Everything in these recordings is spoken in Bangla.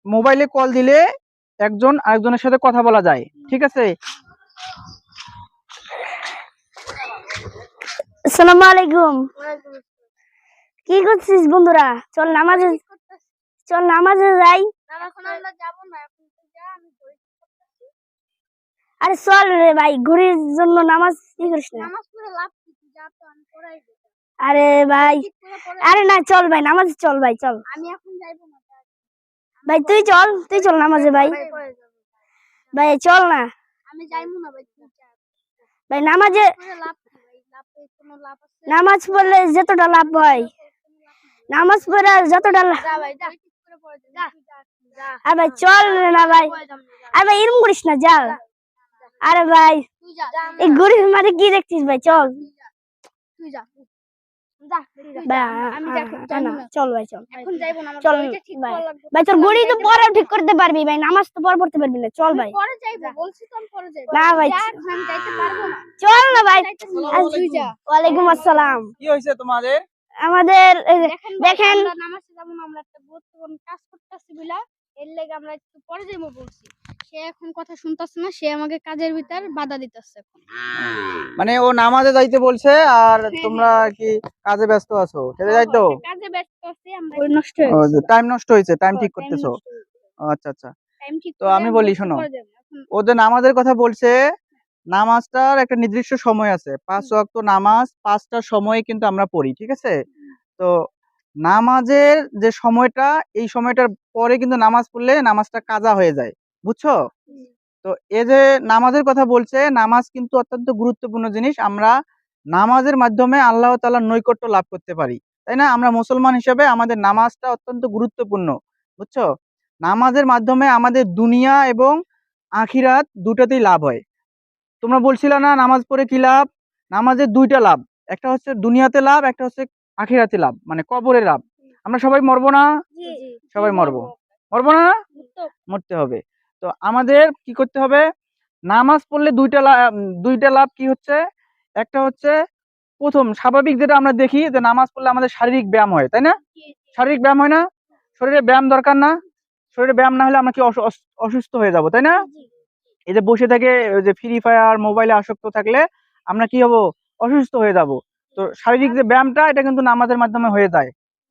মোবাইলে কল দিলে একজন আরেকজনের সাথে কথা বলা যায়, ঠিক আছে? আসসালামু আলাইকুম। কি করছিস বন্ধুরা? চল নামাজে যাই। আরে চল রে ভাই, ঘুরির জন্য নামাজ কি করিস না? আরে ভাই, আরে না চল ভাই, নামাজে চল ভাই, চল। আমি এখন যাইবো না ভাই, তুই চল নামাজে ভাই। ভাই চল না। আমি যাইবো না ভাই, ভাই নামাজে নামাজ পড়লে যতটা লাভ হয়, নামাজ পড়ে যতটা আরে ভাই চল না ভাই, আরে ভাই এরকম করিস না, যা। আরে ভাই এই গরিব মাঠে কি দেখছিস ভাই, চল চল ভাই, চল চল ভাই, তোর গড়ি তো পরে ঠিক করতে পারবি ভাই, নামাজ তো পরে পড়তে পারবি না, চল ভাই। না ভাই চল না ভাই। ওয়ালাইকুম আসসালাম। কি হয়েছে তোমাদের? আমাদের দেখেন নামাজে যাব না, আমরা একটা গুরুত্বপূর্ণ কাজ করতেছি বলে এর লাগি আমরা একটু পরে যাইবো বলছি। সে এখন কথা শুনতাছে না, সে আমাকে কাজের ভিতর বাধা দিতেছে এখন। মানে ও নামাজে যাইতে বলছে আর তোমরা কি কাজে ব্যস্ত আছো? সেটা যাইতো কাজে ব্যস্ত আছি, আমরা নষ্ট হয়ে গেছে, টাইম নষ্ট হয়েছে, টাইম ঠিক করতেছো। আচ্ছা আচ্ছা, টাইম ঠিক তো আমি বলি শোনো, ওদের নামাজের কথা বলছে। নামাজটার একটা নির্দিষ্ট সময় আছে, 5 ওয়াক্ত নামাজ 5টা সময়ে কিন্তু আমরা পড়ি, ঠিক আছে? তো নামাজের যে সময়টা, এই সময়টার পরে কিন্তু নামাজ পড়লে নামাজটা কাজা হয়ে যায়, বুঝছো? তো এই যে নামাজের কথা বলছে, নামাজ কিন্তু অত্যন্ত গুরুত্বপূর্ণ জিনিস। আমরা নামাজের মাধ্যমে আল্লাহ তাআলার নৈকট্য লাভ করতে পারি, তাই না? আমরা মুসলমান হিসেবে আমাদের নামাজটা অত্যন্ত গুরুত্বপূর্ণ, বুঝছো? নামাজের মাধ্যমে আমাদের দুনিয়া এবং আখিরাত দুটাতেই লাভ হয়। তোমরা বলছিলে না নামাজ পড়ে কি লাভ? নামাজের দুইটা লাভ, একটা হচ্ছে দুনিয়াতে লাভ, একটা হচ্ছে আখিরাতে লাভ, মানে কবরে লাভ। আমরা সবাই মরবো না? সবাই মরবো, মরবো না? মরতে হবে। তো আমাদের কি করতে হবে? নামাজ পড়লে দুইটা লাভ কি হচ্ছে? একটা হচ্ছে, প্রথম স্বাভাবিক যেটা আমরা দেখি যে নামাজ পড়লে আমাদের শারীরিক ব্যায়াম হয়, তাই না? শারীরিক ব্যায়াম হয় না? শরীরে ব্যায়াম দরকার না? শরীরে ব্যায়াম না হলে আমরা কি অসুস্থ হয়ে যাব, তাই না? এই যে বসে থেকে ওই যে ফ্রি ফায়ার মোবাইলে আসক্ত থাকলে আমরা কি হব? অসুস্থ হয়ে যাব। তো শারীরিক যে ব্যায়ামটা, এটা কিন্তু নামাজের মাধ্যমে হয়ে যায়।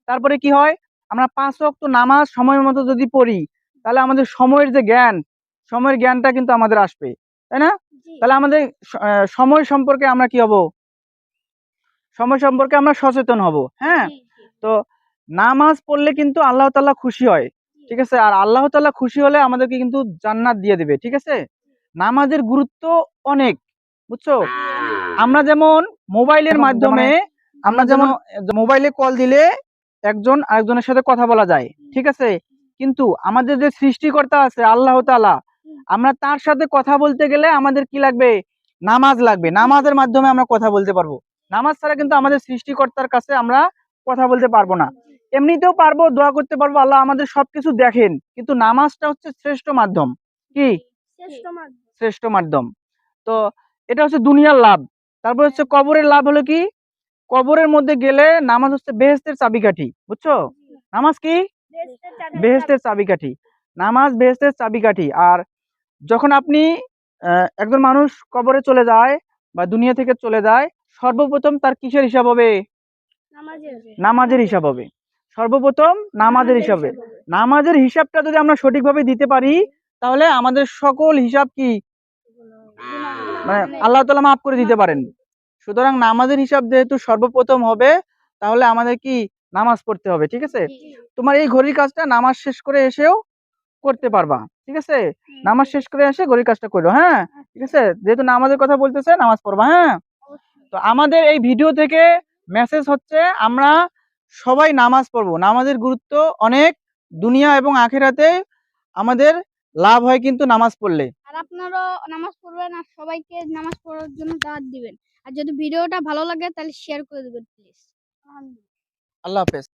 তারপরে কি হয়? আমরা 5 ওয়াক্ত নামাজ সময় মতো যদি পড়ি, তাহলে আমাদের সময়ের যে জ্ঞান, সময়ের জ্ঞানটা কিন্তু আমাদের আসবে, তাই না? তাহলে আমাদের সময় সম্পর্কে আমরা কি হব? সময় সম্পর্কে আমরা সচেতন হব। হ্যাঁ, তো নামাজ পড়লে কিন্তু আল্লাহ তাআলা খুশি হয়, ঠিক আছে? আর আল্লাহ তাআলা খুশি হলে আমাদেরকে কিন্তু জান্নাত দিয়ে দিবে, ঠিক আছে? নামাজের গুরুত্ব অনেক, বুঝছো? আমরা যেমন মোবাইলের মাধ্যমে, আমরা যেমন মোবাইলে কল দিলে একজন আরেকজনের সাথে কথা বলা যায়, ঠিক আছে? কিন্তু আমাদের যে সৃষ্টিকর্তা আছে আল্লাহ তাআলা, আমরা তার সাথে কথা বলতে গেলে আমাদের কি লাগবে? নামাজ লাগবে। নামাজের মাধ্যমে আমরা কথা বলতে পারবো। নামাজ ছাড়া কিন্তু আমাদের সৃষ্টিকর্তার কাছে আমরা কথা বলতে পারবো না। এমনিতেও পারবো, দোয়া করতে পারবো, আল্লাহ আমাদের সবকিছু দেখেন, কিন্তু নামাজটা হচ্ছে শ্রেষ্ঠ মাধ্যম। কি? শ্রেষ্ঠ মাধ্যম। তো এটা হচ্ছে দুনিয়ার লাভ। তারপর হচ্ছে কবরের লাভ হলো কি? কবরের মধ্যে গেলে নামাজ হচ্ছে বেহেশতের চাবিকাঠি, বুঝছো? নামাজ কি? বেহেশতের চাবিকাঠি। নামাজ বেহেশতের চাবিকাঠি। আর যখন আপনি একজন মানুষ কবরে চলে যায় বা দুনিয়া থেকে চলে যায়, সর্বপ্রথম তার কিসের হিসাব হবে? নামাজের হিসাব হবে। সর্বপ্রথম নামাজের হিসাবে, নামাজের হিসাবটা যদি আমরা সঠিকভাবে দিতে পারি, তাহলে আমাদের সকল হিসাব কি মানে আল্লাহ তাআলা মাফ করে দিতে পারেন। সুতরাং নামাজের হিসাব যেহেতু সর্বপ্রথম হবে, তাহলে আমাদের কি নামাজ পড়তে হবে, ঠিক আছে? তোমার এই ঘড়ির কাজটা নামাজ শেষ করে এসেও করতে পারবা, ঠিক আছে? নামাজ শেষ করে এসে ঘড়ির কাজটা করো, হ্যাঁ? ঠিক আছে, যেহেতু নামাজের কথা বলতেছে, নামাজ পড়বা, হ্যাঁ? তো আমাদের এই ভিডিও থেকে মেসেজ হচ্ছে, আমরা সবাই নামাজ পড়বো। নামাজের গুরুত্ব অনেক, দুনিয়া এবং আখিরাতে আমাদের লাভ হয় কিন্তু নামাজ পড়লে। আর আপনারাও নামাজ পড়বেন আর সবাইকে নামাজ পড়ার জন্য দাওয়াত দিবেন। আর যদি ভিডিওটা ভালো লাগে তাহলে শেয়ার করে দিবেন প্লিজ। আল্লাহ হাফেজ।